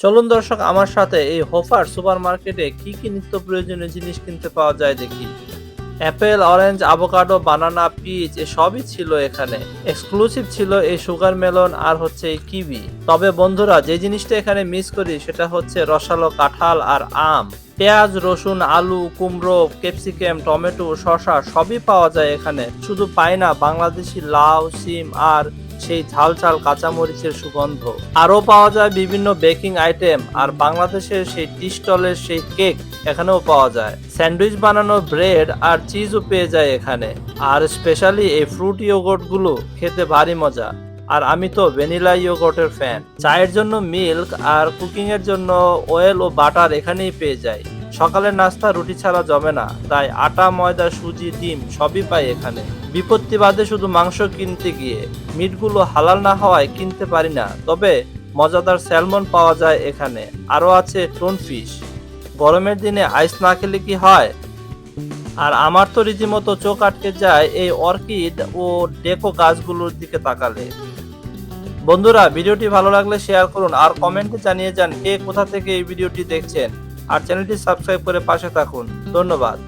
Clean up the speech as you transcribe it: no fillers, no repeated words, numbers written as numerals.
চলুন দর্শক আমার সাথে এই হোফার সুপারমার্কেটে কি কি নিত্য প্রয়োজনীয় জিনিস কিনতে পাওয়া যায় দেখি। অ্যাপেল, অরেঞ্জ, আভোকাডো, বানানা, পিচ সবই ছিল এখানে। এক্সক্লুসিভ ছিল এই সুগার মেলন আর হচ্ছে এই কিবি। তবে বন্ধুরা, যে জিনিসটা এখানে মিস করি সেটা হচ্ছে রসালো কাঁঠাল আর আম। পেঁয়াজ, রসুন, আলু, কুমড়ো, ক্যাপসিকাম, টমেটো, শসা সবই পাওয়া যায় এখানে। শুধু পাই না বাংলাদেশি লাউ, সিম আর সেই ঝাল ঝাল কাঁচামরিচের সুগন্ধ। আরও পাওয়া যায় বিভিন্ন বেকিং আইটেম আর বাংলাদেশের সেই টি স্টলের সেই কেক এখানেও পাওয়া যায়। স্যান্ডউইচ বানানো ব্রেড আর চিজও পেয়ে যায় এখানে। আর স্পেশালি এই ফ্রুট ইয়োগর্ট গুলো খেতে ভারী মজা। আর আমি তো ভ্যানিলা ইয়োগর্টের ফ্যান। চায়ের জন্য মিল্ক আর কুকিং এর জন্য অয়েল ও বাটার এখানেই পেয়ে যায়। সকালের নাস্তা রুটি ছাড়া জমে না, তাই আটা, ময়দা, সুজি, ডিম সবই পাই এখানে। বিপত্তি বাদে শুধু মাংস কিনতে গিয়ে মিটগুলো হালাল না হওয়ায় কিনতে পারি না, তবে মজাদার স্যালমন পাওয়া যায় এখানে। আরও আছে টোন ফিশ। গরমের দিনে আইস না খেলে কি হয়। আর আমার তো রীতিমতো চোখ আটকে যায় এই অর্কিড ও ডেকো গাছগুলোর দিকে তাকালে। বন্ধুরা, ভিডিওটি ভালো লাগলে শেয়ার করুন আর কমেন্টে জানিয়ে যান কে কোথা থেকে এই ভিডিওটি দেখছেন। আর চ্যানেলটি সাবস্ক্রাইব করে পাশে থাকুন। ধন্যবাদ।